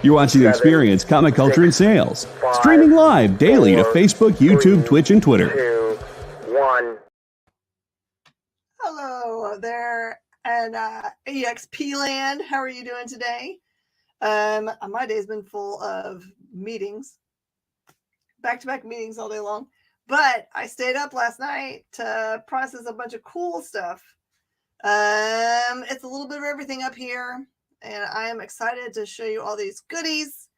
You're watching Experience Comic Culture and Sales. Streaming live daily to Facebook, YouTube, Twitch, and Twitter. 2, 1. Hello there, and EXP land. How are you doing today? My day's been full of meetings, back-to-back meetings all day long. But I stayed up last night to process a bunch of cool stuff. It's a little bit of everything up here, and I am excited to show you all these goodies.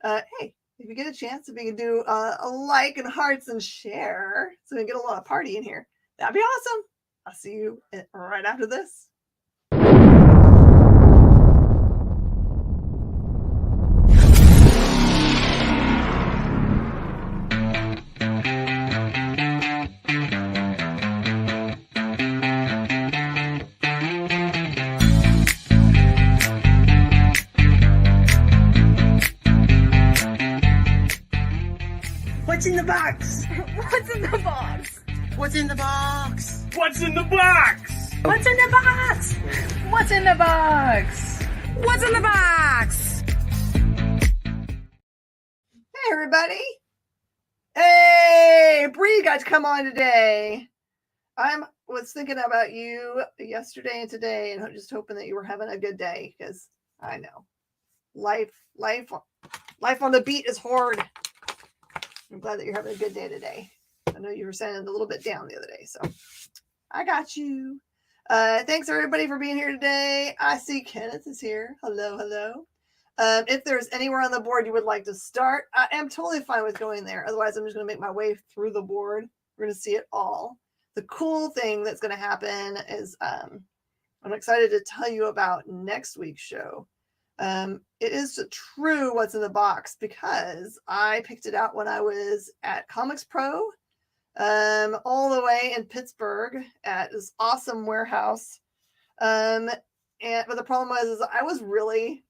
Hey, if you get a chance, if you can do a like and hearts and share, so we can get a lot of party in here, that'd be awesome. I'll see you right after this. What's in the box? What's in the box? What's in the box? What's in the box? What's in the box? What's in the box? What's in the box? Hey, everybody. Hey, Bree got to come on today. I was thinking about you yesterday and today, and I'm just hoping that you were having a good day, because I know life on the beat is hard. I'm glad that you're having a good day today. I know you were sounding a little bit down the other day, so I got you. Thanks everybody for being here today. I see Kenneth is here. Hello, hello. If there's anywhere on the board you would like to start, I am totally fine with going there. Otherwise, I'm just going to make my way through the board. We're going to see it all. The cool thing that's going to happen is I'm excited to tell you about next week's show. It is true what's in the box, because I picked it out when I was at Comics Pro, all the way in Pittsburgh at this awesome warehouse. But the problem was I was really,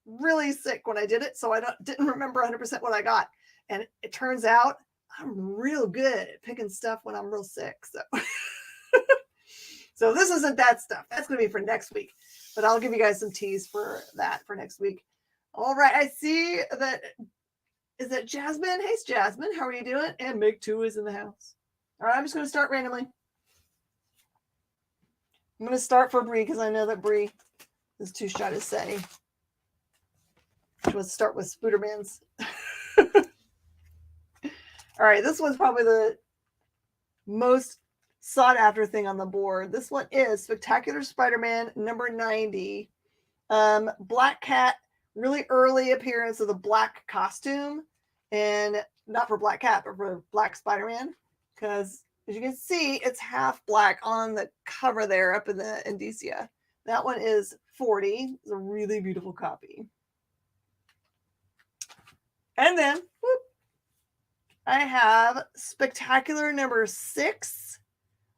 really sick when I did it, so I didn't remember 100% what I got. And it turns out I'm real good at picking stuff when I'm real sick. So, so this isn't that stuff. That's going to be for next week. But I'll give you guys some teas for that for next week. All right. I see that. Is that Jasmine? Hey, Jasmine. How are you doing? And Meg 2 is in the house. All right. I'm just going to start randomly. I'm going to start for Bree, because I know that Bree is too shy to say. She wants to start with Spooderman's. All right. This one's probably the most sought after thing on the board. This one is Spectacular Spider-Man number 90. Black Cat, really early appearance of the black costume, and not for Black Cat, but for Black Spider-Man, because as you can see, it's half black on the cover there up in the indicia. That one is 40. It's a really beautiful copy. And then whoop, I have Spectacular number 6.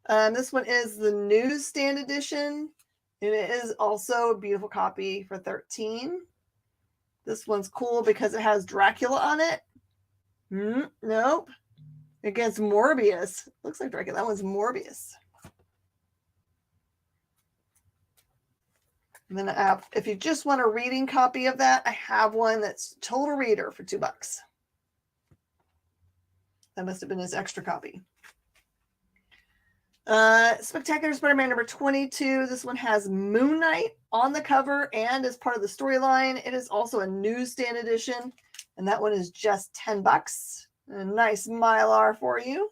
This one is the newsstand edition, and it is also a beautiful copy for 13. This one's cool because it has Dracula on it. Nope. Against Morbius. Looks like Dracula. That one's Morbius. And then I have, if you just want a reading copy of that, I have one that's Total Reader for $2. That must have been his extra copy. Spectacular Spider-Man number 22. This one has Moon Knight on the cover and as part of the storyline. It is also a newsstand edition, and that one is just $10. A nice Mylar for you.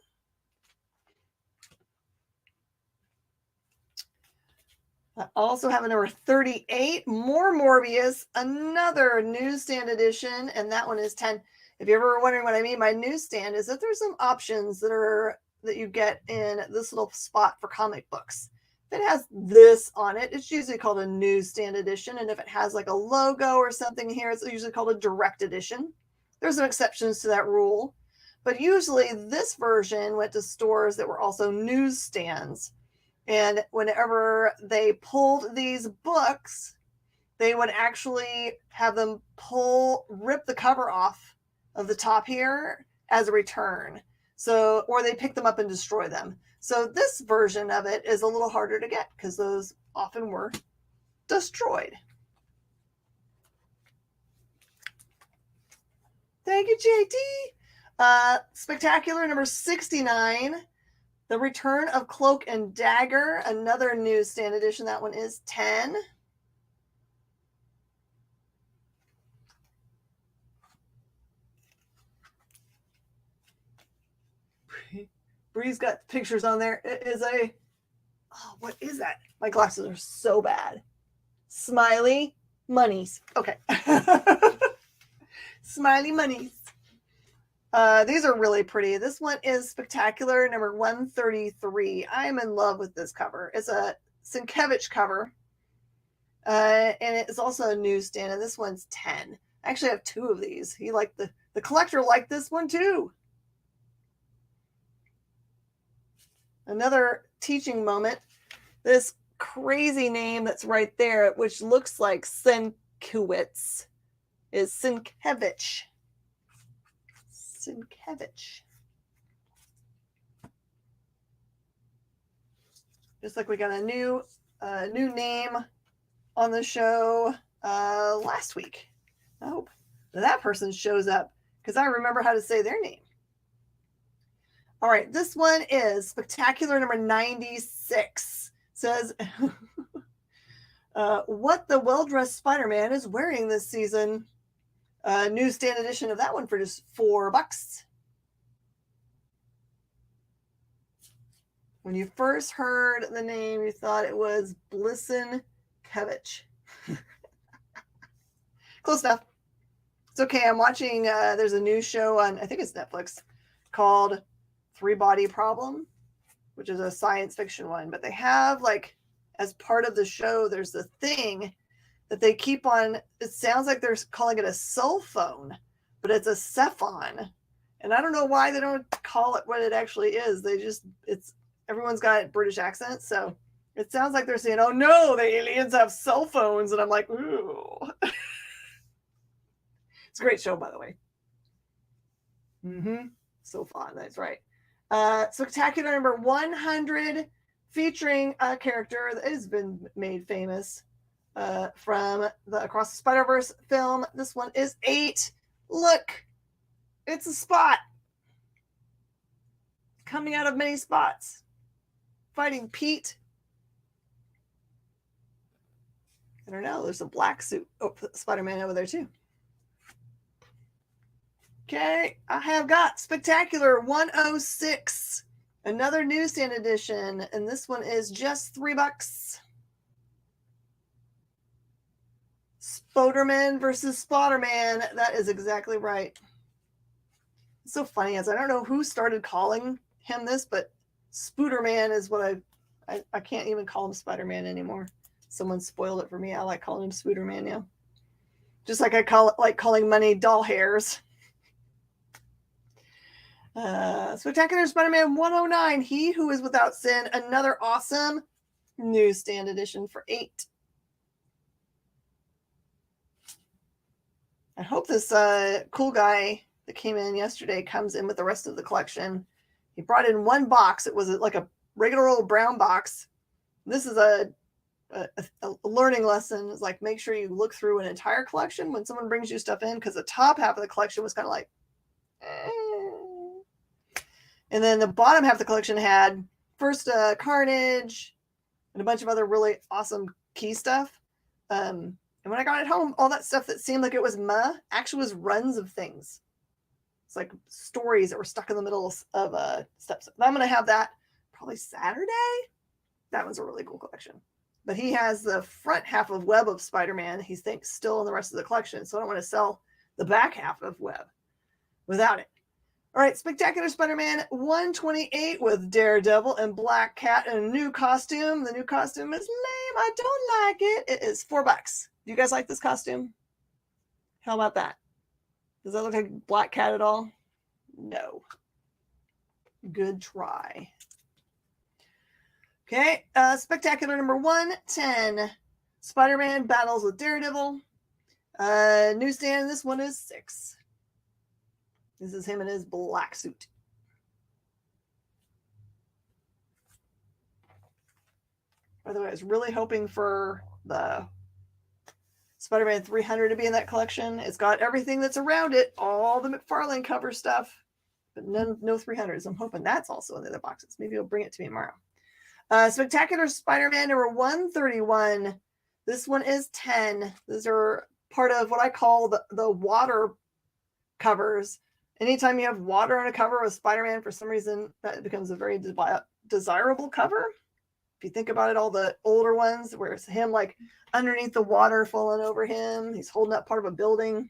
I also have a number 38, more Morbius, another newsstand edition, and that one is 10. If you're ever wondering what I mean by newsstand, is that there's some options that you get in this little spot for comic books. If it has this on it, it's usually called a newsstand edition. And if it has like a logo or something here, it's usually called a direct edition. There's some exceptions to that rule. But usually this version went to stores that were also newsstands. And whenever they pulled these books, they would actually have them rip the cover off of the top here as a return. So, or they pick them up and destroy them. So this version of it is a little harder to get because those often were destroyed. Thank you, JT. Spectacular number 69. The Return of Cloak and Dagger. Another newsstand edition. That one is 10. Bree's got pictures on there. It is a... Oh, what is that? My glasses are so bad. Smiley Monies. Okay. Smiley Monies. These are really pretty. This one is Spectacular number 133. I am in love with this cover. It's a Sienkiewicz cover. And it is also a newsstand, and this one's 10. I actually have 2 of these. He liked the collector liked this one too. Another teaching moment. This crazy name that's right there, which looks like Sienkiewicz, is Sienkiewicz. Sienkiewicz. Just like we got a new name on the show last week. I hope that person shows up because I remember how to say their name. All right, this one is Spectacular number 96. Says what the well-dressed Spider-Man is wearing this season. Newsstand edition of that one for just $4. When you first heard the name, you thought it was Blissenkevich. Close enough. It's okay. I'm watching, there's a new show on, I think it's Netflix, called Three Body Problem, which is a science fiction one. But they have, like, as part of the show, there's the thing that they keep on. It sounds like they're calling it a cell phone, but it's a cephon. And I don't know why they don't call it what it actually is. Everyone's got British accents, so it sounds like they're saying, oh no, the aliens have cell phones. And I'm like, ooh. It's a great show, by the way. So fun, that's right. Spectacular number 100, featuring a character that has been made famous from the Across the Spider-Verse film. This one is 8. Look, it's a spot coming out of many spots, fighting Pete. I don't know, there's a black suit. Oh, Spider-Man over there too. Okay, I have got Spectacular 106, another newsstand edition, and this one is just $3. Spoderman versus Spotterman. That is exactly right. It's so funny, as I don't know who started calling him this, but Spooderman is what I can't even call him Spider-Man anymore. Someone spoiled it for me. I like calling him Spooderman now. Just like I like calling money doll hairs. Spectacular Spider-Man 109, He Who Is Without Sin, another awesome newsstand edition for $8. I hope this cool guy that came in yesterday comes in with the rest of the collection. He brought in one box. It was like a regular old brown box. This is a learning lesson. It's like, make sure you look through an entire collection when someone brings you stuff in, because the top half of the collection was kind of like, And then the bottom half of the collection had first Carnage and a bunch of other really awesome key stuff. And when I got it home, all that stuff that seemed like it was actually was runs of things. It's like stories that were stuck in the middle of steps. I'm going to have that probably Saturday. That one's a really cool collection. But he has the front half of Web of Spider-Man, he thinks, still in the rest of the collection. So I don't want to sell the back half of Web without it. All right, Spectacular Spider-Man 128 with Daredevil and Black Cat in a new costume. The new costume is lame. I don't like it. It is $4. Do you guys like this costume? How about that? Does that look like Black Cat at all? No. Good try. Okay, Spectacular number 110. Spider-Man battles with Daredevil. Newsstand, this one is $6. This is him in his black suit. By the way, I was really hoping for the Spider-Man 300 to be in that collection. It's got everything that's around it, all the McFarlane cover stuff, but no 300s. I'm hoping that's also in the other boxes. Maybe he'll bring it to me tomorrow. Spectacular Spider-Man number 131. This one is 10. These are part of what I call the water covers. Anytime you have water on a cover with Spider-Man, for some reason, that becomes a very desirable cover. If you think about it, all the older ones where it's him like underneath the water falling over him. He's holding up part of a building.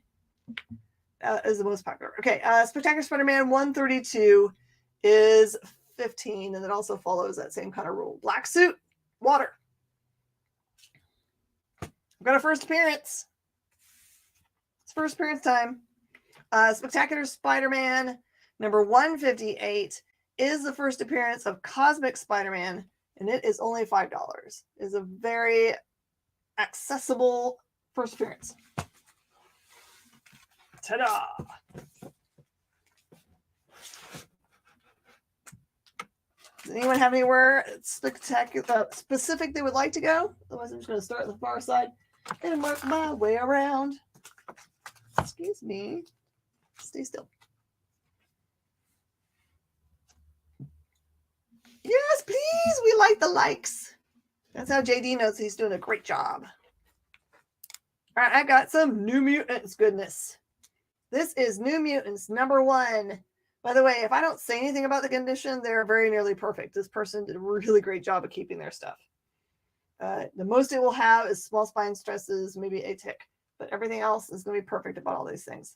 Is the most popular. Okay, Spectacular Spider-Man 132 is 15, and it also follows that same kind of rule. Black suit, water. I've got a first appearance. It's first appearance time. Spectacular Spider-Man number 158 is the first appearance of Cosmic Spider-Man, and it is only $5. It is a very accessible first appearance. Ta-da! Does anyone have anywhere spectacular, specific they would like to go? Otherwise, I'm just going to start at the far side and work my way around. Excuse me. Stay still. Yes, please. We like the likes. That's how JD knows he's doing a great job. All right, I got some New Mutants goodness. This is New Mutants number 1. By the way, if I don't say anything about the condition, they're very nearly perfect. This person did a really great job of keeping their stuff. The most it will have is small spine stresses, maybe a tick, but everything else is going to be perfect about all these things.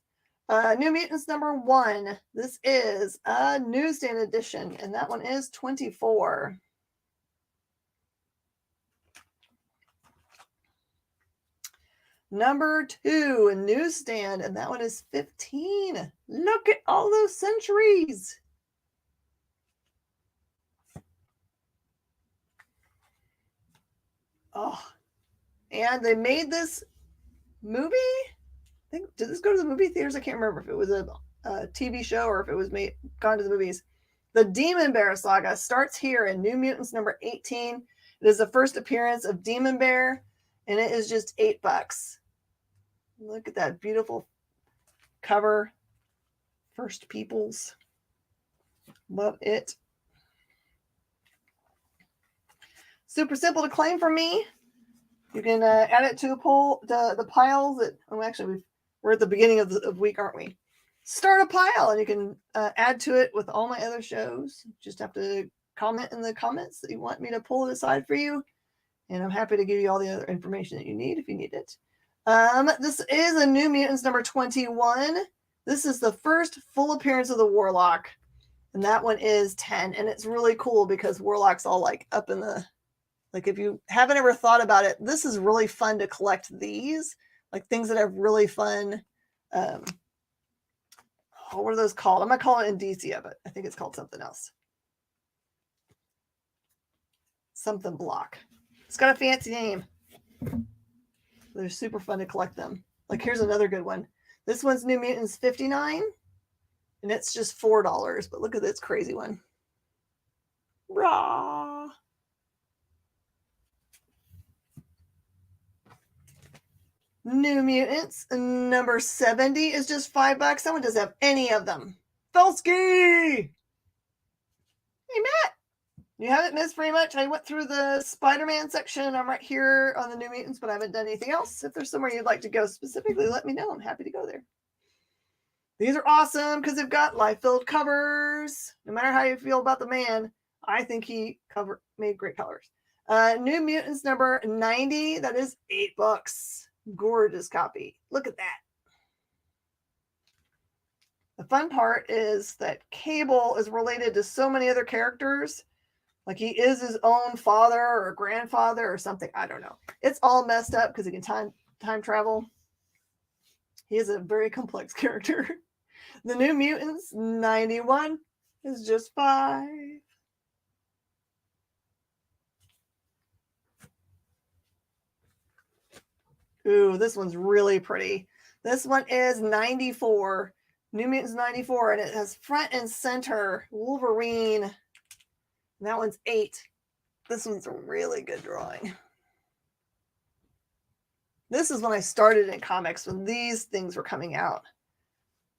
New Mutants number 1. This is a newsstand edition, and that one is 24. Number 2, a newsstand, and that one is 15. Look at all those centuries. Oh, and they made this movie. Did this go to the movie theaters? I can't remember if it was a TV show or if it was gone to the movies. The Demon Bear saga starts here in New Mutants number 18. It is the first appearance of Demon Bear, and it is just $8. Look at that beautiful cover. First Peoples. Love it. Super simple to claim for me. You can add it to the piles that, actually we're at the beginning of the week, aren't we? Start a pile and you can add to it with all my other shows. Just have to comment in the comments that you want me to pull it aside for you. And I'm happy to give you all the other information that you need if you need it. This is a New Mutants number 21. This is the first full appearance of the Warlock. And that one is 10. And it's really cool because Warlock's all like up in the, like if you haven't ever thought about it, this is really fun to collect these. Like things that have really fun, what are those called? I'm going to call it Indicia, but I think it's called something else. Something block. It's got a fancy name. They're super fun to collect them. Like here's another good one. This one's New Mutants 59, and it's just $4. But look at this crazy one. Raw. New Mutants number 70 is just $5. That one doesn't have any of them. Felsky! Hey, Matt. You haven't missed very much. I went through the Spider-Man section. I'm right here on the New Mutants, but I haven't done anything else. If there's somewhere you'd like to go specifically, let me know. I'm happy to go there. These are awesome because they've got life-filled covers. No matter how you feel about the man, I think he made great colors. New Mutants number 90. That is $8. Gorgeous copy. Look at that. The fun part is that Cable is related to so many other characters. Like he is his own father or grandfather or something. I don't know. It's all messed up because he can time travel. He is a very complex character. The New Mutants 91 is just $5. Ooh, this one's really pretty. This one is 94. New Mutants 94, and it has front and center Wolverine. And that one's $8. This one's a really good drawing. This is when I started in comics, when these things were coming out.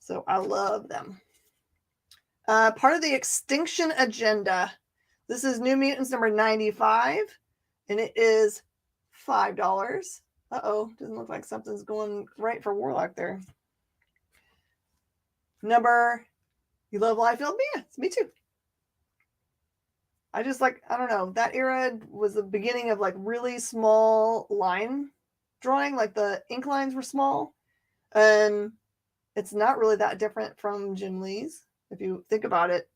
So I love them. Part of the Extinction Agenda. This is New Mutants number 95, and it is $5. Uh-oh, doesn't look like something's going right for Warlock there. You love Liefeld? Yeah, it's me too. I just like, I don't know, that era was the beginning of like really small line drawing, like the ink lines were small. And it's not really that different from Jim Lee's. If you think about it,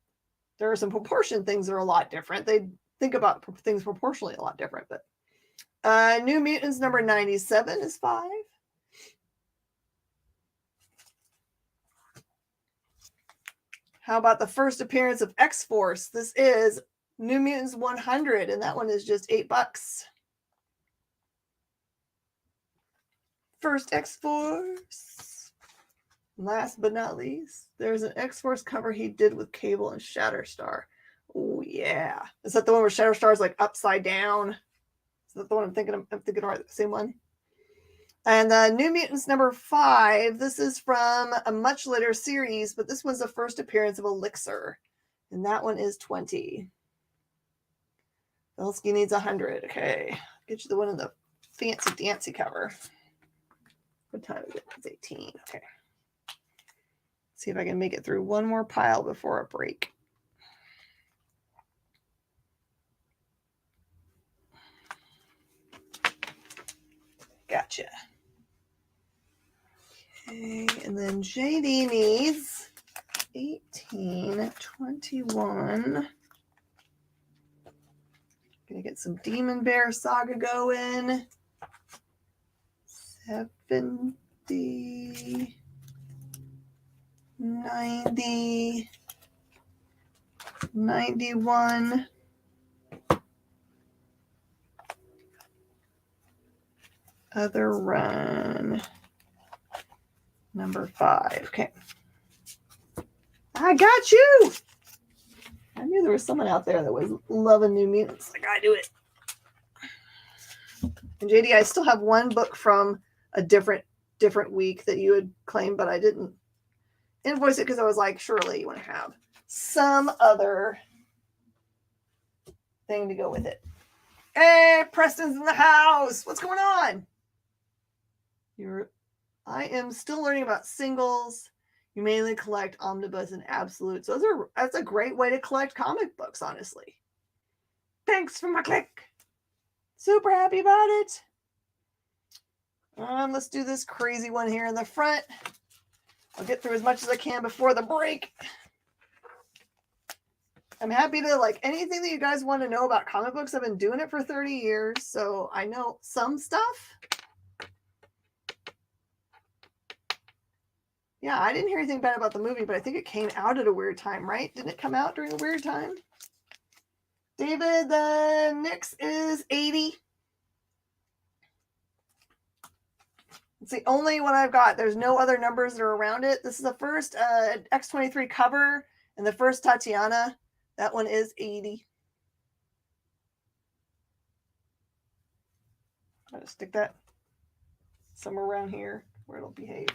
there are some proportion things that are a lot different. They think about things proportionally a lot different. But New Mutants number 97 is $5. How about the first appearance of X-Force? This is New Mutants 100, and that one is just $8. First X-Force. Last but not least, there's an X-Force cover he did with Cable and Shatterstar. Oh, yeah. Is that the one where Shatterstar is like upside down? Is that the one I'm thinking of? I'm thinking of the same one. And New Mutants number 5. This is from a much later series, but this was the first appearance of Elixir. And that one is $20. Belsky needs 100. Okay. Get you the one in the fancy dancy cover. What time is it? It's 18. Okay. See if I can make it through one more pile before a break. Gotcha. Okay, and then JD needs 18, 21. Gonna get some Demon Bear Saga going. 70, 90, 91. Other run. Number 5. Okay. I got you. I knew there was someone out there that was loving New Mutants. I gotta do it. And JD, I still have one book from a different week that you had claimed, but I didn't invoice it because I was like, surely you want to have some other thing to go with it. Hey, Preston's in the house. What's going on? I am still learning about singles. You mainly collect omnibus and absolutes. That's a great way to collect comic books, honestly. Thanks for my click. Super happy about it. Let's do this crazy one here in the front. I'll get through as much as I can before the break. I'm happy to, like, anything that you guys want to know about comic books. I've been doing it for 30 years, so I know some stuff. Yeah, I didn't hear anything bad about the movie, but I think it came out at a weird time, right? Didn't it come out during a weird time? David, the Knicks is 80. It's the only one I've got. There's no other numbers that are around it. This is the first X23 cover and the first Tatiana. That one is 80. I'll just stick that somewhere around here where it'll behave.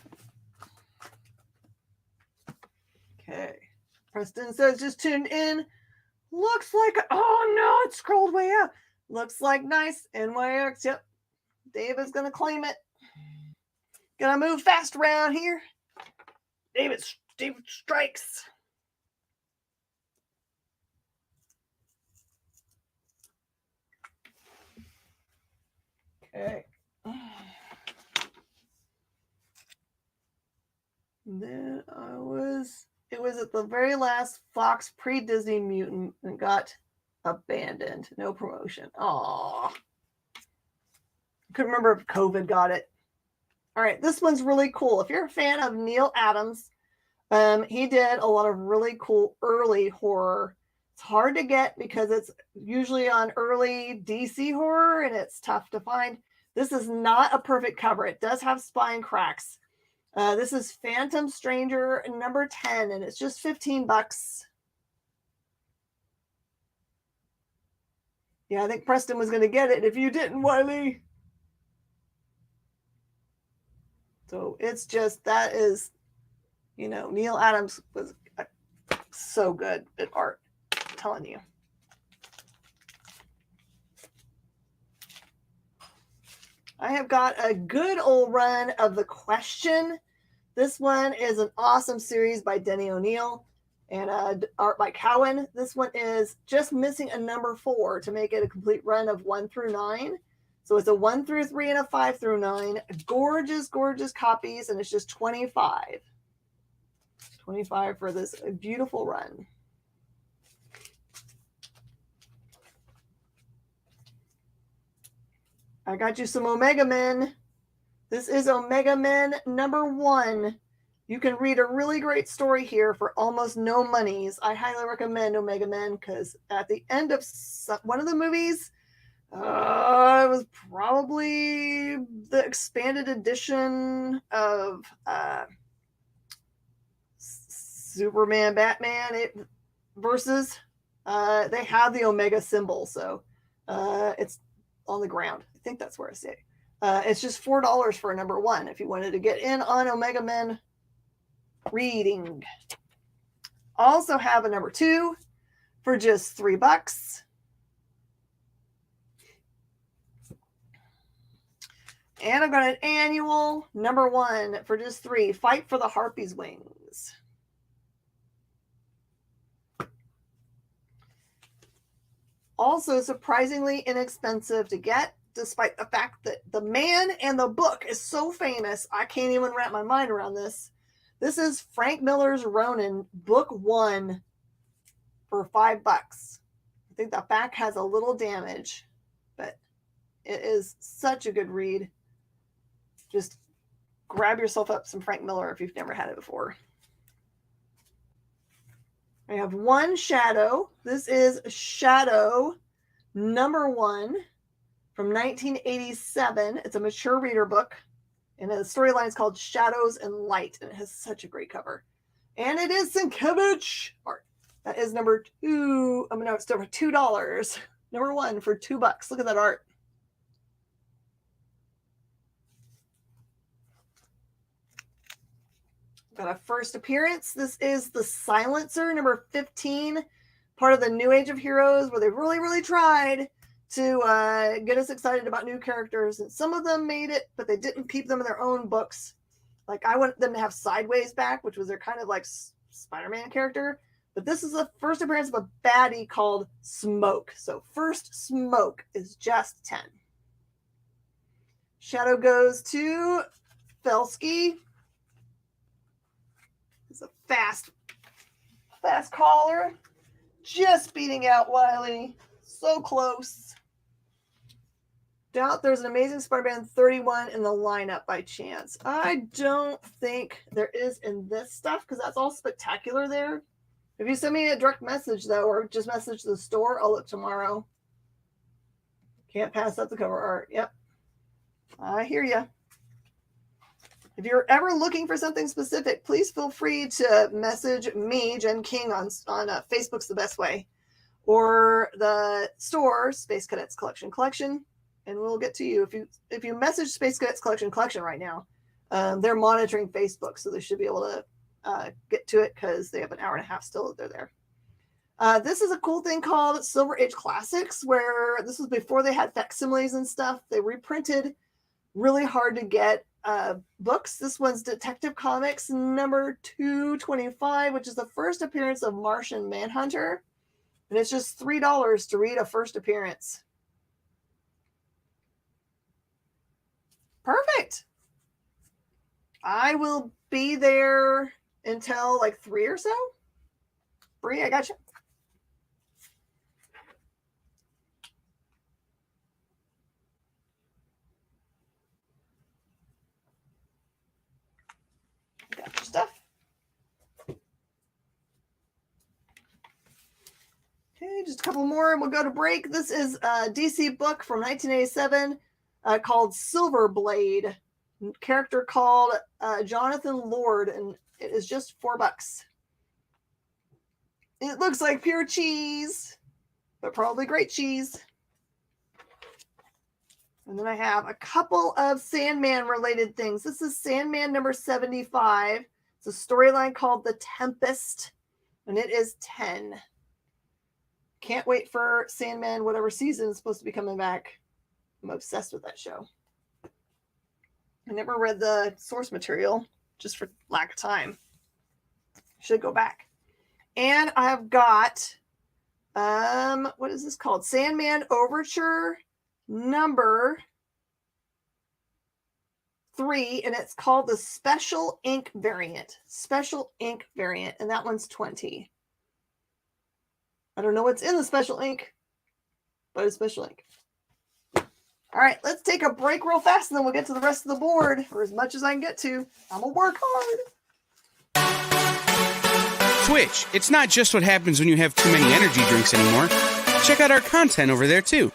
Okay. Preston says just tuned in. Looks like, oh no, it scrolled way up. Looks like nice NYX. Yep. David's going to claim it. Gonna move fast around here. David strikes. Okay. Then it was at the very last Fox pre-Disney Mutant and got abandoned. No promotion. Aw. Couldn't remember if COVID got it. All right, this one's really cool. If you're a fan of Neil Adams, he did a lot of really cool early horror. It's hard to get because it's usually on early DC horror and it's tough to find. This is not a perfect cover. It does have spine cracks. This is Phantom Stranger number 10, and it's just $15. Yeah, I think Preston was going to get it if you didn't, Wiley. So it's just, that is, Neil Adams was so good at art. I'm telling you. I have got a good old run of The Question. This one is an awesome series by Denny O'Neil and art by Cowan. This one is just missing a number 4 to make it a complete run of 1 through 9. So it's a 1 through 3 and a 5 through 9. Gorgeous, gorgeous copies, and it's just 25. 25 for this beautiful run. I got you some Omega Men. This is Omega Men number 1. You can read a really great story here for almost no monies. I highly recommend Omega Men because at the end of one of the movies, it was probably the expanded edition of Superman, Batman versus. They have the Omega symbol, so it's on the ground. I think that's where I say. It's just $4 for a number 1 if you wanted to get in on Omega Men reading. Also have a number 2 for just $3. And I've got an annual number 1 for just $3. Fight for the Harpy's Wings. Also surprisingly inexpensive to get, despite the fact that the man and the book is so famous. I can't even wrap my mind around this. This is Frank Miller's Ronin, book 1 for $5. I think the back has a little damage, but it is such a good read. Just grab yourself up some Frank Miller if you've never had it before. I have one Shadow. This is Shadow number 1 from 1987. It's a mature reader book, and the storyline is called Shadows and Light, and it has such a great cover. And it is Sienkiewicz art. That is number 2. No, it's over $2. Number 1 for $2. Look at that art. Got a first appearance. This is The Silencer, number 15, part of the New Age of Heroes, where they really, really tried to get us excited about new characters. And some of them made it, but they didn't keep them in their own books. Like, I want them to have Sideways back, which was their kind of like Spider-Man character. But this is the first appearance of a baddie called Smoke. So first Smoke is just 10. Shadow goes to Felsky. It's a fast caller. Just beating out Wiley. So close. Doubt there's an Amazing Spider-Man 31 in the lineup by chance. I don't think there is in this stuff because that's all spectacular there. If you send me a direct message, though, or just message the store, I'll look tomorrow. Can't pass up the cover art. Yep. I hear you. If you're ever looking for something specific, please feel free to message me, Jen King, on Facebook's the best way. Or the store, Space Cadets Collection, and we'll get to you. If you message Space Cadets Collection right now, they're monitoring Facebook, so they should be able to get to it because they have an hour and a half still that they're there. This is a cool thing called Silver Age Classics, where this was before they had facsimiles and stuff. They reprinted really hard to get books. This one's Detective Comics number 225, which is the first appearance of Martian Manhunter. And it's just $3 to read a first appearance. Perfect. I will be there until like 3 or so. Bree, I got you. Got your stuff. Okay, just a couple more and we'll go to break. This is a DC book from 1987 called Silver Blade. Character called Jonathan Lord, and it is just $4. It looks like pure cheese, but probably great cheese. And then I have a couple of Sandman related things. This is Sandman number 75. It's a storyline called The Tempest, and it is 10. Can't wait for Sandman, whatever season is supposed to be coming back. I'm obsessed with that show. I never read the source material just for lack of time. Should go back. And I've got, what is this called? Sandman Overture number 3, and it's called the Special Ink variant. Special Ink variant, and that one's 20. I don't know what's in the Special Ink, but it's Special Ink. All right, let's take a break real fast, and then we'll get to the rest of the board, or as much as I can get to. I'm gonna work hard. Twitch, it's not just what happens when you have too many energy drinks anymore. Check out our content over there, too.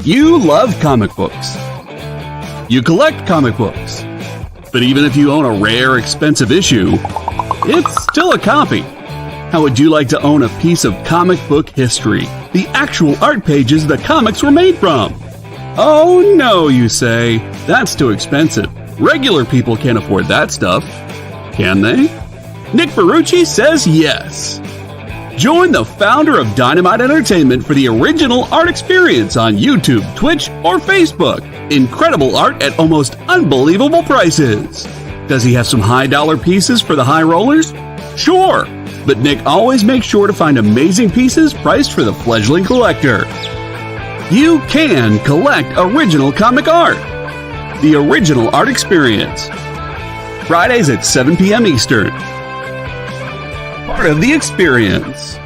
You love comic books. You collect comic books. But even if you own a rare, expensive issue, it's still a copy. How would you like to own a piece of comic book history? The actual art pages the comics were made from? Oh no, you say. That's too expensive. Regular people can't afford that stuff. Can they? Nick Ferrucci says yes. Join the founder of Dynamite Entertainment for the original art experience on YouTube, Twitch, or Facebook. Incredible art at almost unbelievable prices. Does he have some high-dollar pieces for the high rollers? Sure, but Nick always makes sure to find amazing pieces priced for the fledgling collector. You can collect original comic art. The original art experience. Fridays at 7 p.m. Eastern. Part of the experience.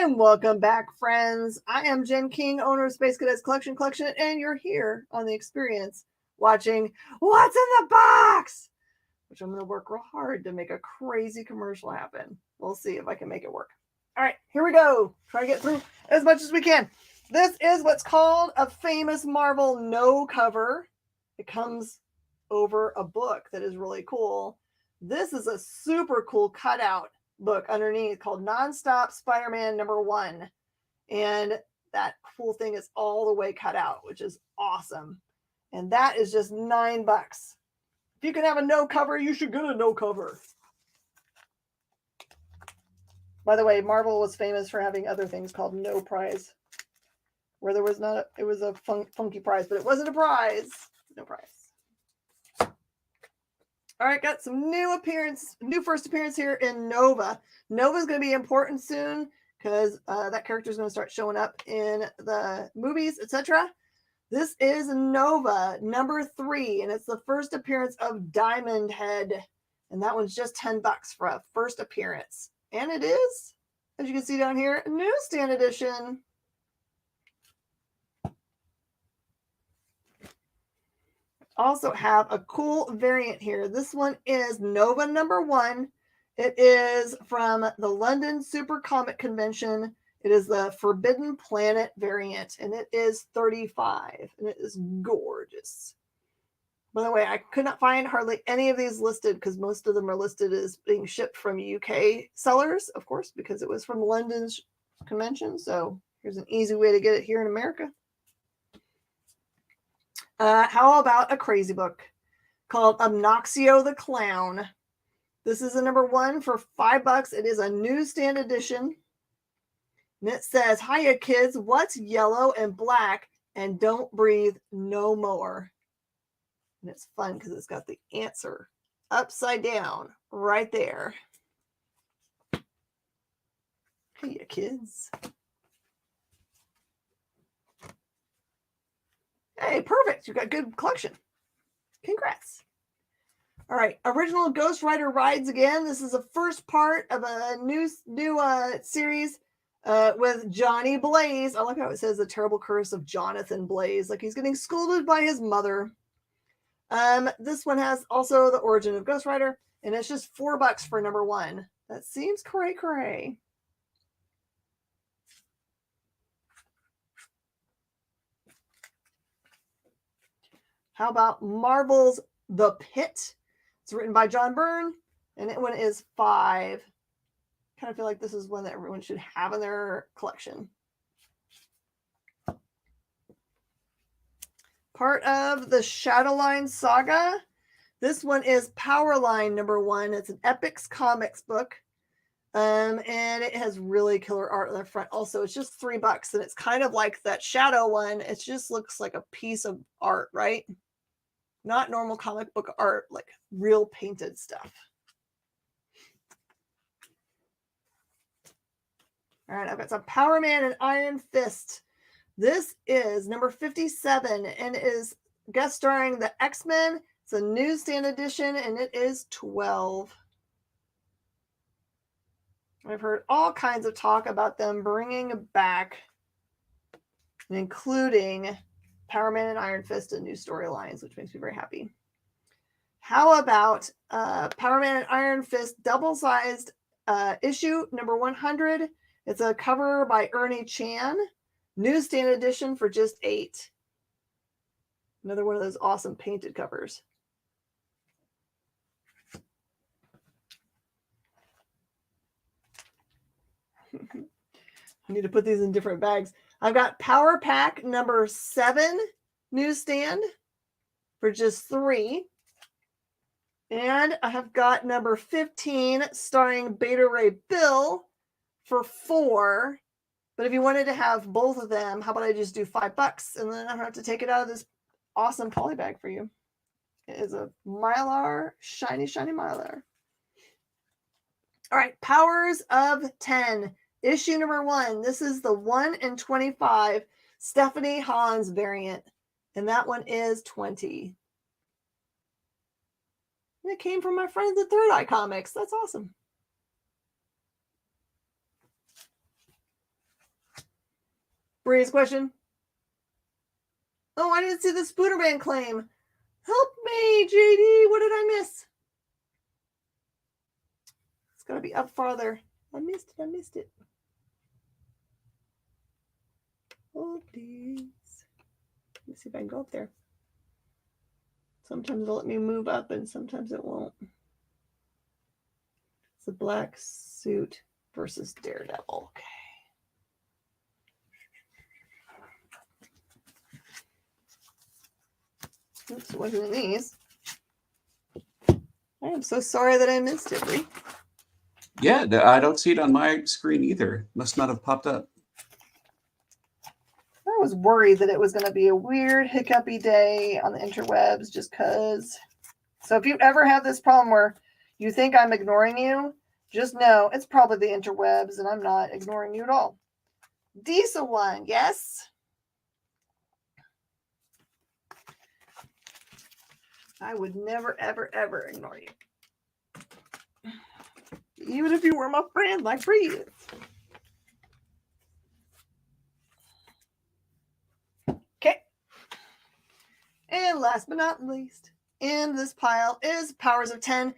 Welcome back, friends. I am Jen King, owner of Space Cadets Collection, and you're here on the experience watching What's in the Box, which I'm going to work real hard to make a crazy commercial happen. We'll see if I can make it work. All right, here we go. Try to get through as much as we can. This is what's called a famous Marvel no cover. It comes over a book that is really cool. This is a super cool cutout book underneath called Nonstop Spider-Man #1, and that cool thing is all the way cut out, which is awesome. And that is just $9. If you can have a no cover, you should get a no cover. By the way, Marvel was famous for having other things called no prize, where there was not it was a funky prize, but it wasn't a prize. No prize. All right, got some new first appearance here in Nova. Nova's going to be important soon because that character is going to start showing up in the movies, etc. This is Nova #3, and it's the first appearance of Diamond Head, and that one's just $10 for a first appearance. And it is, as you can see down here, newsstand edition. Also have a cool variant here. This one is Nova #1. It is from the London Super Comic Convention. It is the Forbidden Planet variant, and it is $35, and it is gorgeous. By the way, I could not find hardly any of these listed because most of them are listed as being shipped from UK sellers, of course, because it was from London's convention. So here's an easy way to get it here in America. How about a crazy book called Obnoxio the Clown? This is a #1 for $5. It is a newsstand edition. And it says, "Hiya kids, what's yellow and black and don't breathe no more?" And it's fun because it's got the answer upside down right there. Hiya kids. Hey, perfect. You got a good collection. Congrats. All right. Original Ghost Rider Rides Again. This is the first part of a new series with Johnny Blaze. I like how it says The Terrible Curse of Jonathan Blaze. Like he's getting scolded by his mother. This one has also the origin of Ghost Rider, and it's just $4 for #1. That seems cray. How about Marvel's The Pit? It's written by John Byrne, and it one is $5. Kind of feel like this is one that everyone should have in their collection. Part of the Shadowline saga. This one is Powerline #1. It's an Epics Comics book. And it has really killer art on the front. Also, it's just $3, and it's kind of like that Shadow one. It just looks like a piece of art, right? Not normal comic book art, like real painted stuff. All right, I've got some Power Man and Iron Fist. This is #57, and it is guest starring the X-Men. It's a newsstand edition, and it is $12. I've heard all kinds of talk about them bringing back, including Power Man and Iron Fist and new storylines, which makes me very happy. How about Power Man and Iron Fist double-sized issue #100? It's a cover by Ernie Chan. Newsstand edition for just $8. Another one of those awesome painted covers. I need to put these in different bags. I've got Power Pack #7 newsstand for just $3. And I have got #15 starring Beta Ray Bill for $4. But if you wanted to have both of them, how about I just do $5 and then I don't have to take it out of this awesome poly bag for you. It is a Mylar, shiny Mylar. All right, Powers of 10, issue #1. This is the 1 in 25 Stephanie Hans variant, and that one is $20. And it came from my friends at Third Eye Comics. That's awesome. Bree's question. Oh, I didn't see the Spooderman claim. Help me, JD. What did I miss? It's got to be up farther. I missed it. Oh, please. Let me see if I can go up there. Sometimes it'll let me move up and sometimes it won't. It's a black suit versus Daredevil. Okay. Oops, it wasn't in these. I am so sorry that I missed it, Bree. Yeah, I don't see it on my screen either. Must not have popped up. I was worried that it was going to be a weird hiccupy day on the interwebs just because. So if you ever have this problem where you think I'm ignoring you, just know it's probably the interwebs and I'm not ignoring you at all. Diesel one, yes? I would never, ever, ever ignore you. Even if you were my friend like Bree is. Okay. And last but not least, in this pile is Powers of 10.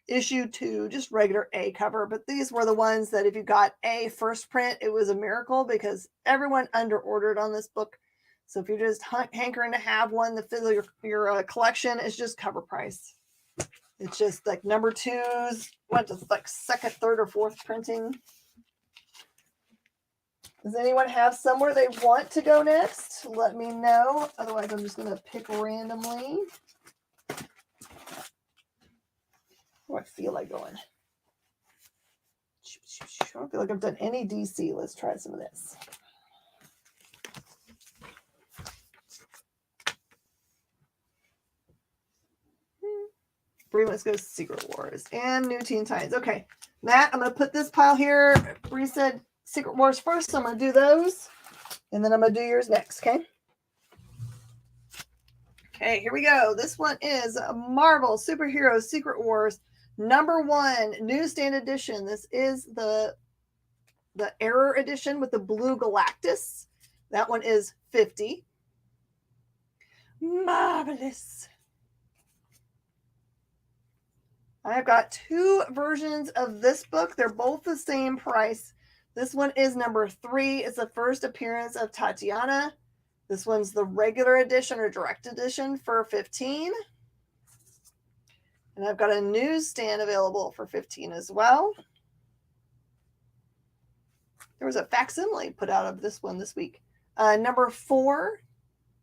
issue 2, just regular A cover. But these were the ones that if you got A first print, it was a miracle because everyone under ordered on this book. So if you're just hankering to have one to fill your collection, it's just cover price. It's just like number 2s went to like 2nd, 3rd, or 4th printing. Does anyone have somewhere they want to go next? Let me know. Otherwise, I'm just going to pick randomly. Where do I feel like going? I don't feel like I've done any DC. Let's try some of this. Let's go Secret Wars and New Teen Titans. Okay, Matt, I'm going to put this pile here. Bree said Secret Wars first, so I'm going to do those. And then I'm going to do yours next, okay? Okay, here we go. This one is Marvel Superheroes Secret Wars #1 newsstand edition. This is the Error edition with the blue Galactus. That one is $50. Marvelous. I've got 2 versions of this book. They're both the same price. This one is #3. It's the first appearance of Tatiana. This one's the regular edition or direct edition for $15. And I've got a newsstand available for $15 as well. There was a facsimile put out of this one this week. #4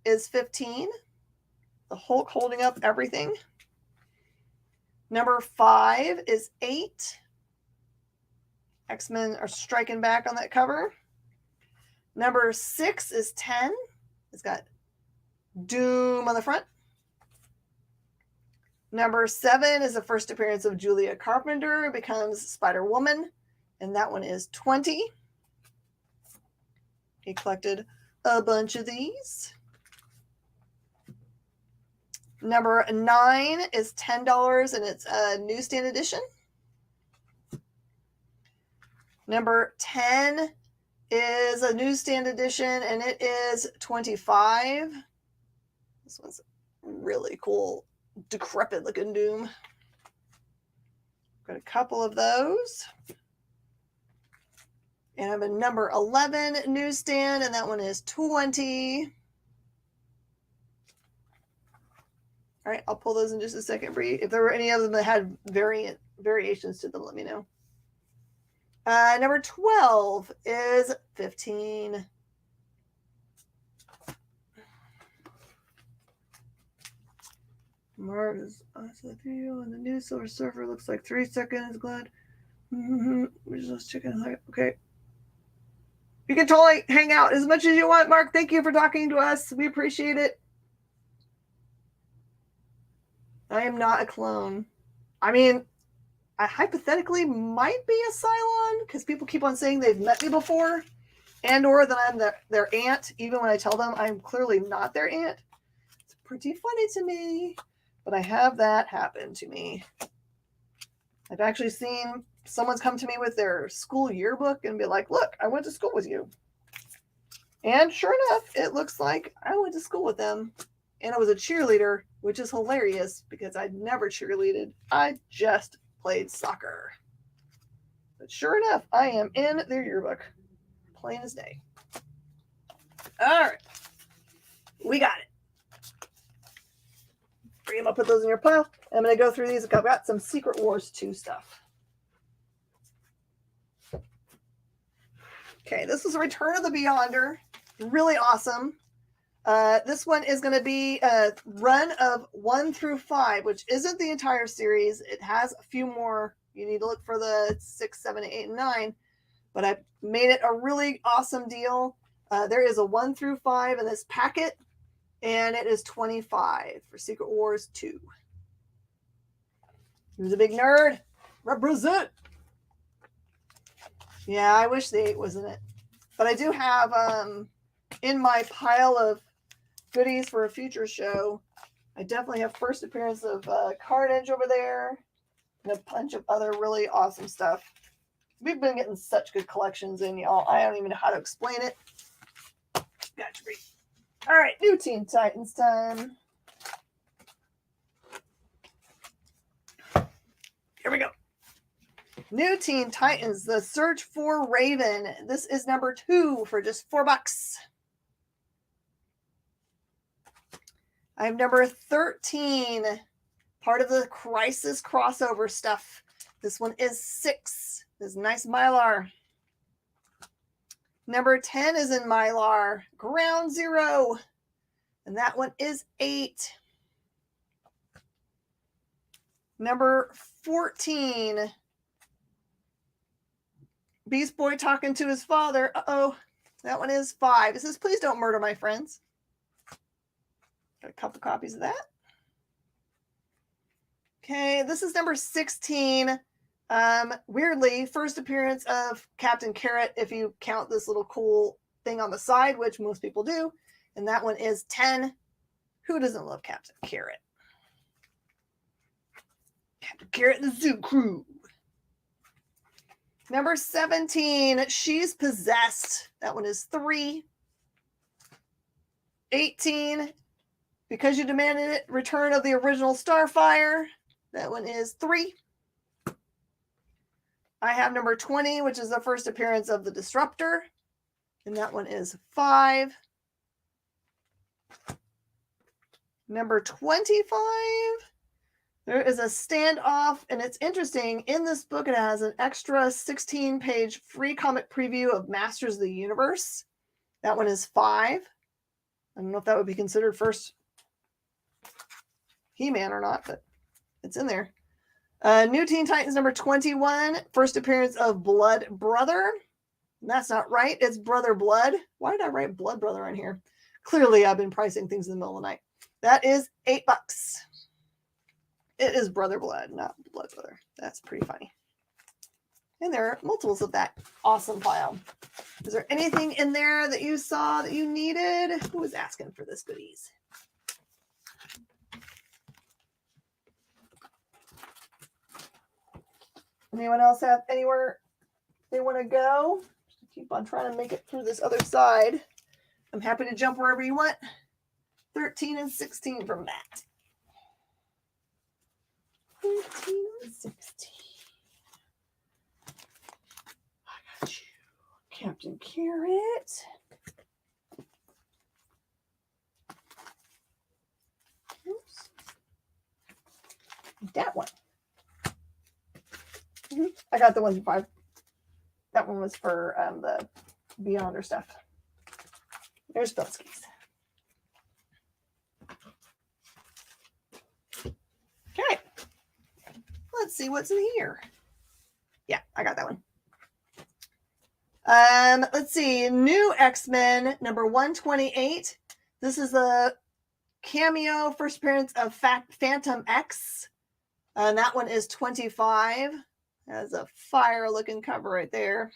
is $15. The Hulk holding up everything. #5 is $8. X-Men are striking back on that cover. #6 is $10. It's got Doom on the front. #7 is the first appearance of Julia Carpenter, who becomes Spider-Woman, and that one is $20. He collected a bunch of these. #9 is $10, and it's a newsstand edition. #10 is a newsstand edition, and it is $25. This one's really cool, decrepit looking Doom. Got a couple of those. And I have a #11 newsstand, and that one is $20. All right, I'll pull those in just a second, Bree. If there were any of them that had variations to them, let me know. #12 is $15. Mark is awesome video, and the new Silver Surfer looks like 3 seconds. Glad. We're just checking. Okay. You can totally hang out as much as you want, Mark. Thank you for talking to us. We appreciate it. I am not a clone. I mean, I hypothetically might be a Cylon because people keep on saying they've met me before and or that I'm their aunt, even when I tell them I'm clearly not their aunt. It's pretty funny to me, but I have that happen to me. I've actually seen someone's come to me with their school yearbook and be like, look, I went to school with you. And sure enough, it looks like I went to school with them. And I was a cheerleader, which is hilarious because I'd never cheerleaded. I just played soccer. But sure enough, I am in their yearbook. Plain as day. All right. We got it. I'm going to put those in your pile. I'm going to go through these. I've got some Secret Wars 2 stuff. Okay, this is Return of the Beyonder. Really awesome. This one is going to be a run of 1 through 5, which isn't the entire series. It has a few more. You need to look for the 6, 7, 8, and 9. But I made it a really awesome deal. There is a 1 through 5 in this packet, and it is $25 for Secret Wars 2. Who's a big nerd? Represent! Yeah, I wish the 8 was in it. But I do have in my pile of goodies for a future show, I definitely have first appearance of Carnage over there and a bunch of other really awesome stuff. We've been getting such good collections in, y'all. I don't even know how to explain it. Gotcha. All right, New Teen Titans time. Here we we go. New Teen Titans, The Search for Raven. This is number 2 for just $4. I have number 13, part of the Crisis crossover stuff. This one is 6. This is nice Mylar. Number 10 is in Mylar, Ground Zero. And that one is 8. Number 14, Beast Boy talking to his father. Uh-oh, that one is 5. It says, please don't murder my friends. Got a couple copies of that. Okay, this is number 16. Weirdly, first appearance of Captain Carrot, if you count this little cool thing on the side, which most people do. And that one is 10. Who doesn't love Captain Carrot? Captain Carrot and the Zoo Crew. Number 17, She's Possessed. That one is 3. 18, Because You Demanded It, Return of the Original Starfire. That one is 3. I have number 20, which is the first appearance of the Disruptor. And that one is 5. Number 25, there is a standoff, and it's interesting. In this book, it has an extra 16-page free comic preview of Masters of the Universe. That one is 5. I don't know if that would be considered first He-Man or not, but it's in there. New Teen Titans number 21, first appearance of Blood Brother. That's not right. It's Brother Blood. Why did I write Blood Brother on here? Clearly, I've been pricing things in the middle of the night. That is $8. It is Brother Blood, not Blood Brother. That's pretty funny. And there are multiples of that awesome file. Is there anything in there that you saw that you needed? Who was asking for this goodies? Anyone else have anywhere they want to go? Just keep on trying to make it through this other side. I'm happy to jump wherever you want. 13 and 16 from that. 13 and 16. I got you. Captain Carrot. Oops. That one. I got the 1 through 5. That one was for the Beyonder stuff. There's Belsky's. Okay. Let's see what's in here. Yeah, I got that one. Let's see. New X-Men number 128. This is the cameo first appearance of Phantom X. And that one is 25. Has a fire looking cover right there.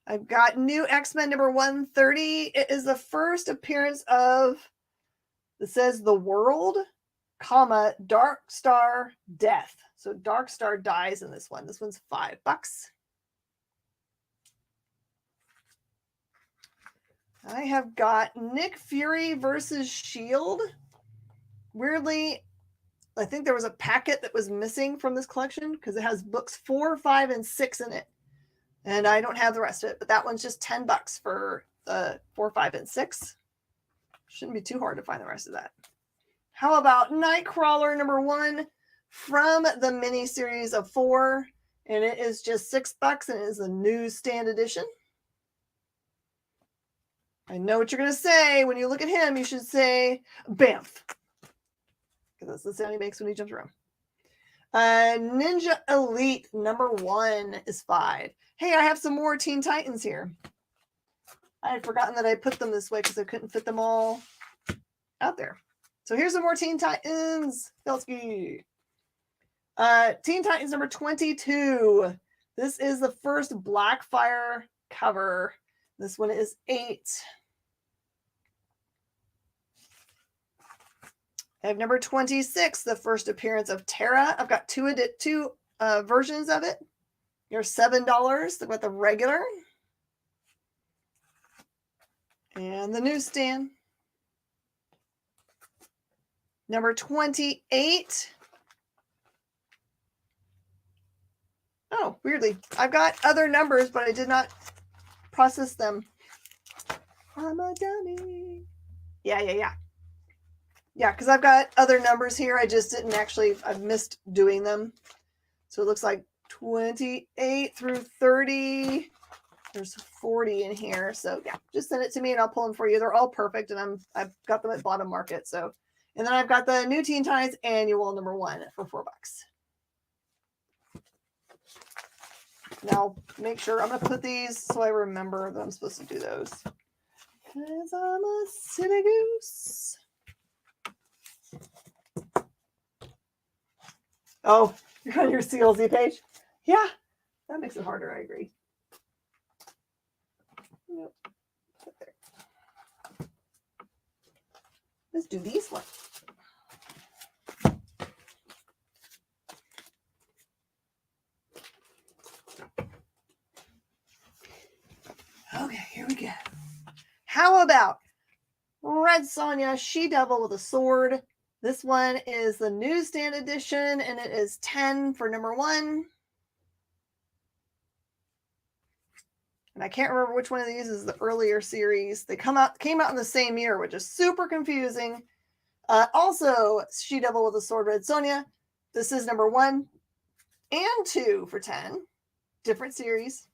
I've got new X-Men number 130. It is the first appearance of, it says The World, comma, Dark Star Death. So Dark Star dies in this one. This one's $5. I have got Nick Fury versus S.H.I.E.L.D. Weirdly, I think there was a packet that was missing from this collection because it has books 4, 5, and 6 in it. And I don't have the rest of it, but that one's just $10 for the 4, 5, and 6. Shouldn't be too hard to find the rest of that. How about Nightcrawler number 1 from the mini series of 4? And it is just $6, and it is a newsstand edition. I know what you're going to say. When you look at him, you should say, Bamf. Because that's the sound he makes when he jumps around. Ninja Elite number 1 is 5. Hey, I have some more Teen Titans here. I had forgotten that I put them this way because I couldn't fit them all out there. So here's some more Teen Titans. Belsky. Teen Titans number 22. This is the first Blackfire cover. This one is 8. I have number 26, the first appearance of Terra. I've got two versions of it. You're $7 with the regular. And the newsstand. Number 28. Oh, weirdly. I've got other numbers, but I did not process them. I'm a dummy. Yeah. Yeah, because I've got other numbers here. I just didn't actually, I've missed doing them. So it looks like 28 through 30. There's 40 in here. So yeah, just send it to me and I'll pull them for you. They're all perfect and I've got them at bottom market. So, and then I've got the New Teen Titans Annual #1 for $4. Now make sure I'm going to put these so I remember that I'm supposed to do those. Because I'm a silly goose. Oh, you're on your CLZ page? Yeah, that makes it harder. I agree. Yep. Put there. Let's do these ones. Okay, here we go. How about Red Sonja, She-Devil with a Sword? This one is the newsstand edition, and it is 10 for #1. And I can't remember which one of these is the earlier series. They came out in the same year, which is super confusing. Also, She-Devil with a Sword, Red Sonja. This is #1 and 2 for 10. Different series.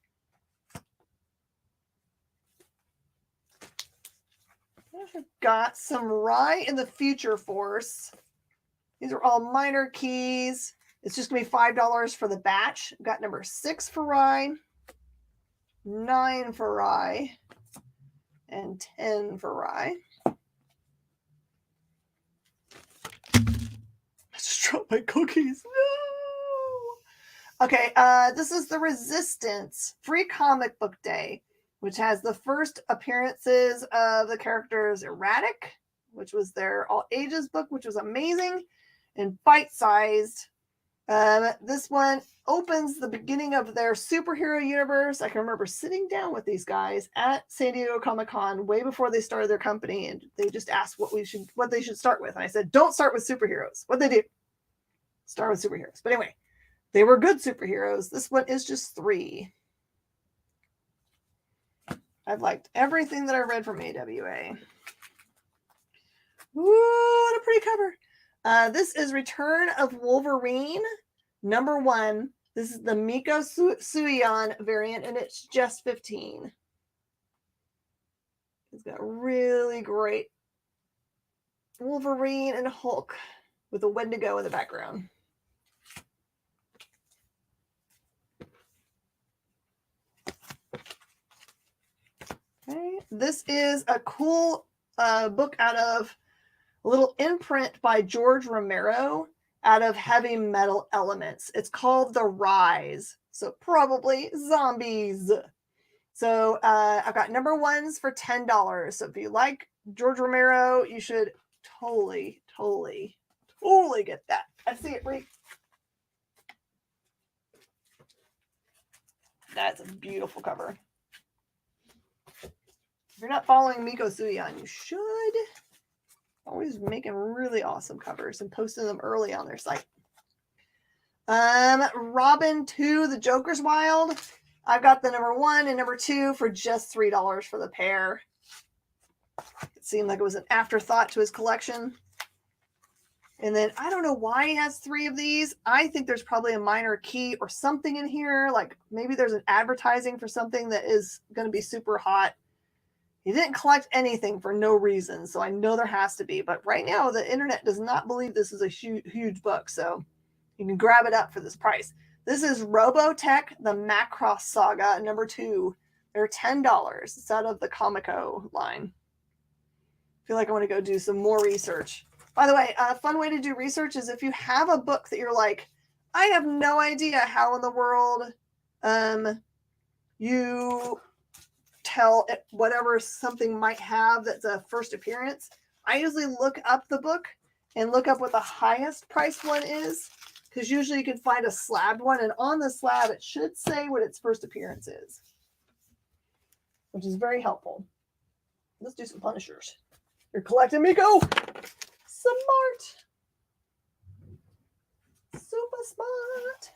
I've got some Rye in the Future Force. These are all minor keys. It's just going to be $5 for the batch. I've got #6 for Rye, 9 for Rye, and 10 for Rye. I just dropped my cookies. No! Okay, this is the Resistance Free Comic Book Day, which has the first appearances of the characters Erratic, which was their all ages book, which was amazing and bite-sized. This one opens the beginning of their superhero universe. I can remember sitting down with these guys at San Diego Comic-Con way before they started their company, and they just asked what they should start with. And I said, don't start with superheroes. What'd they do? Start with superheroes. But anyway, they were good superheroes. This one is just 3. I've liked everything that I read from AWA. Ooh, what a pretty cover. This is Return of Wolverine, #1. This is the Miko Suion variant, and it's just 15. It's got really great Wolverine and Hulk with a Wendigo in the background. Okay, this is a cool book out of a little imprint by George Romero out of Heavy Metal Elements. It's called The Rise, so probably zombies. So I've got #1s for $10. So if you like George Romero, you should totally get that. I see it right. That's a beautiful cover. If you're not following Miko Suion, you should. Always making really awesome covers and posting them early on their site. Robin 2, The Joker's Wild. I've got the #1 and #2 for just $3 for the pair. It seemed like it was an afterthought to his collection. And then I don't know why he has 3 of these. I think there's probably a minor key or something in here. Like maybe there's an advertising for something that is going to be super hot. He didn't collect anything for no reason, so I know there has to be. But right now, the internet does not believe this is a huge book, so you can grab it up for this price. This is Robotech, the Macross Saga, #2. They're $10. It's out of the Comico line. I feel like I want to go do some more research. By the way, a fun way to do research is if you have a book that you're like, I have no idea how in the world you tell it, whatever something might have that's a first appearance. I usually look up the book and look up what the highest price one is, because usually you can find a slabbed one, and on the slab it should say what its first appearance is, which is very helpful. Let's do some Punishers. You're collecting, Miko. Smart. Super smart.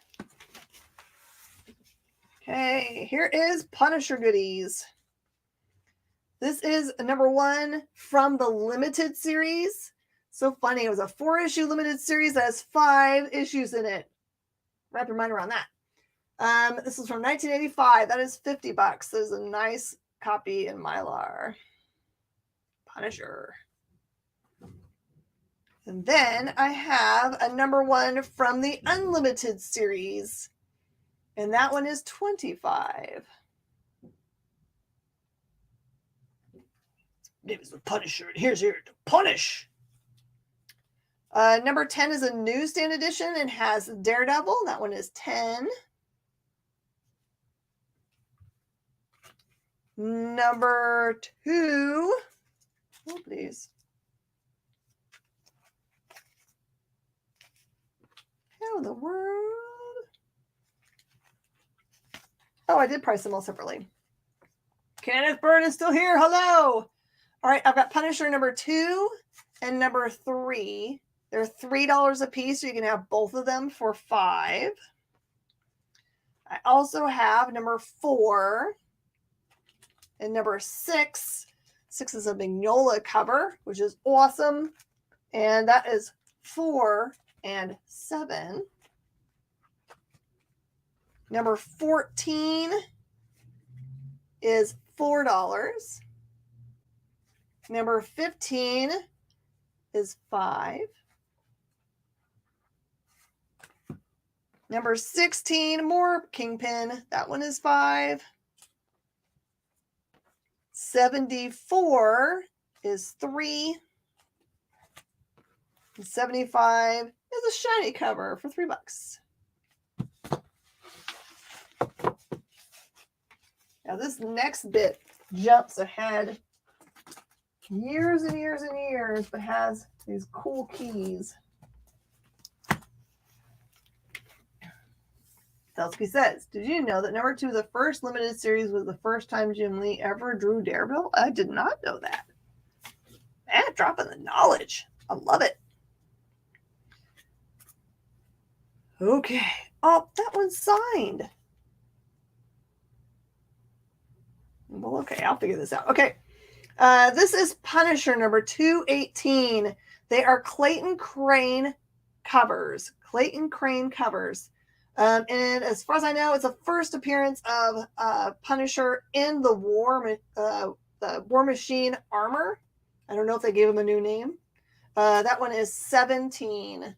Okay, here is Punisher goodies. This is number 1 from the limited series. So funny. It was a 4-issue limited series that has 5 issues in it. Wrap your mind around that. This is from 1985. That is $50. This is a nice copy in Mylar. Punisher. And then I have a number 1 from the Unlimited series. And that one is $25. Name is the Punisher, and here's here to punish. Number 10 is a newsstand edition and has Daredevil. That one is $10. Number 2. Oh, please. How in the world? Oh, I did price them all separately. Kenneth Byrne is still here. Hello. All right, I've got Punisher number 2 and number 3. They're $3 a piece, so you can have both of them for $5. I also have number 4 and number 6. 6 is a Mignola cover, which is awesome. And that is $4 and $7. Number 14 is $4. Number 15 is $5. Number 16, more Kingpin. That one is $5. 74 is $3. And 75 is a shiny cover for $3. Now this next bit jumps ahead years and years and years, but has these cool keys. Telsky says, did you know that number 2 of the first limited series was the first time Jim Lee ever drew Daredevil? I did not know that. Man, dropping the knowledge. I love it. Okay. Oh, that one's signed. Well, okay, I'll figure this out. Okay. This is Punisher number 218. They are Clayton Crane covers. Clayton Crane covers. And as far as I know, it's a first appearance of Punisher in the War Machine armor. I don't know if they gave him a new name. That one is $17.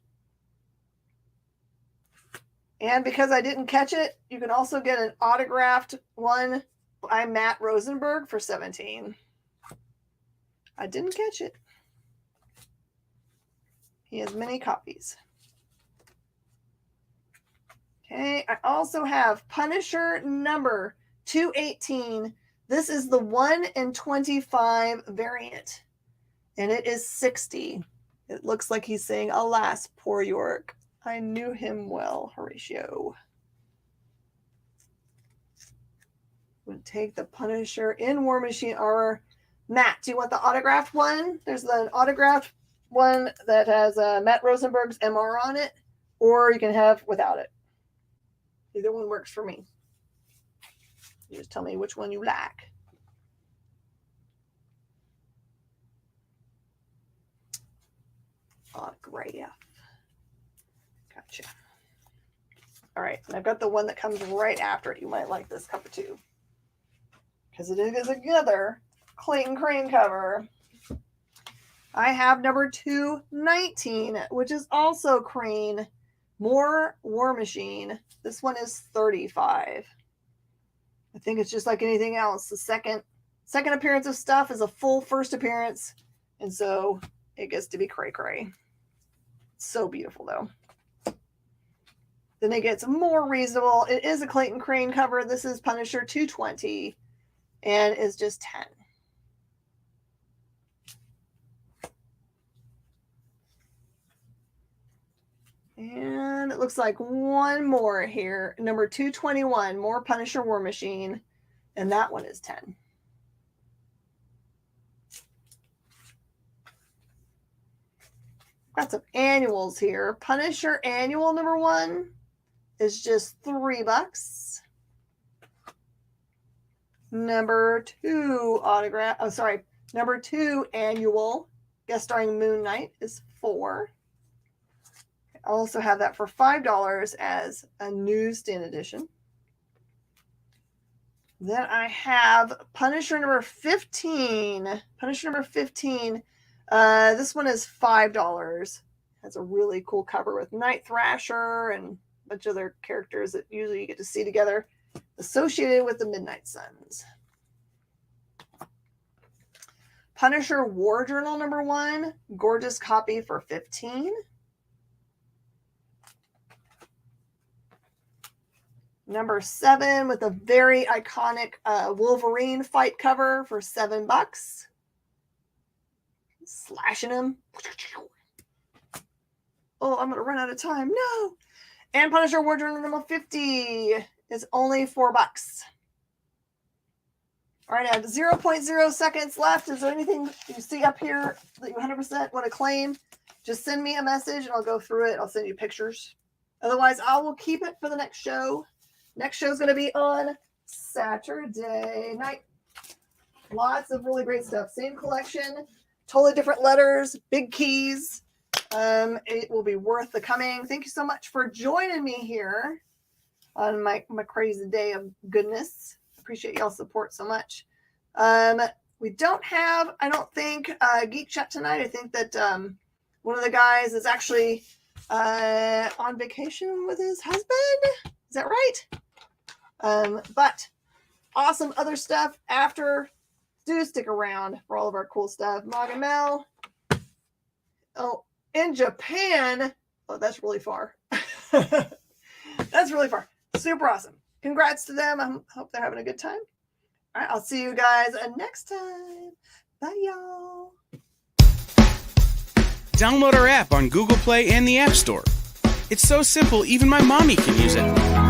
And because I didn't catch it, you can also get an autographed one by Matt Rosenberg for $17. I didn't catch it. He has many copies. Okay, I also have Punisher number 218. This is the 1 in 25 variant, and it is $60. It looks like he's saying, alas, poor York. I knew him well, Horatio. Would take the Punisher in War Machine armor. Matt, do you want the autographed one? There's an autographed one that has Matt Rosenberg's MR on it, or you can have without it. Either one works for me. You just tell me which one you like. Autograph. Gotcha. All right, and I've got the one that comes right after it. You might like this cover too, because it is another Clayton Crane cover. I have number 219, which is also Crane. More War Machine. This one is $35. I think it's just like anything else. The second appearance of stuff is a full first appearance, and so it gets to be cray-cray. So beautiful, though. Then it gets more reasonable. It is a Clayton Crane cover. This is Punisher 220, and is just $10. And it looks like one more here. Number 221, more Punisher War Machine, and that one is $10. Got some annuals here. Punisher annual number 1 is just $3. Number 2 autograph. Oh, sorry. Number 2 annual guest starring Moon Knight is 4. I also have that for $5 as a newsstand edition. Then I have Punisher number 15. Punisher number 15. This one is $5. Has a really cool cover with Night Thrasher and a bunch of other characters that usually you get to see together associated with the Midnight Suns. Punisher War Journal number 1. Gorgeous copy for $15. Number 7 with a very iconic Wolverine fight cover for $7. Slashing him. Oh, I'm going to run out of time. No. And Punisher War Journal number 50 is only $4. All right, I have 0.0 seconds left. Is there anything you see up here that you 100% want to claim? Just send me a message and I'll go through it. I'll send you pictures. Otherwise, I will keep it for the next show. Next show is going to be on Saturday night. Lots of really great stuff. Same collection, totally different letters, big keys. It will be worth the coming. Thank you so much for joining me here on my crazy day of goodness. Appreciate y'all's support so much. We don't have, I don't think, Geek Chat tonight. I think that one of the guys is actually on vacation with his husband. Is that right? But awesome other stuff after. Do stick around for all of our cool stuff. Mog and Mel. Oh, in Japan. Oh, that's really far. That's really far. Super awesome. Congrats to them. I hope they're having a good time. All right, I'll see you guys next time. Bye, y'all. Download our app on Google Play and the App Store. It's so simple, even my mommy can use it.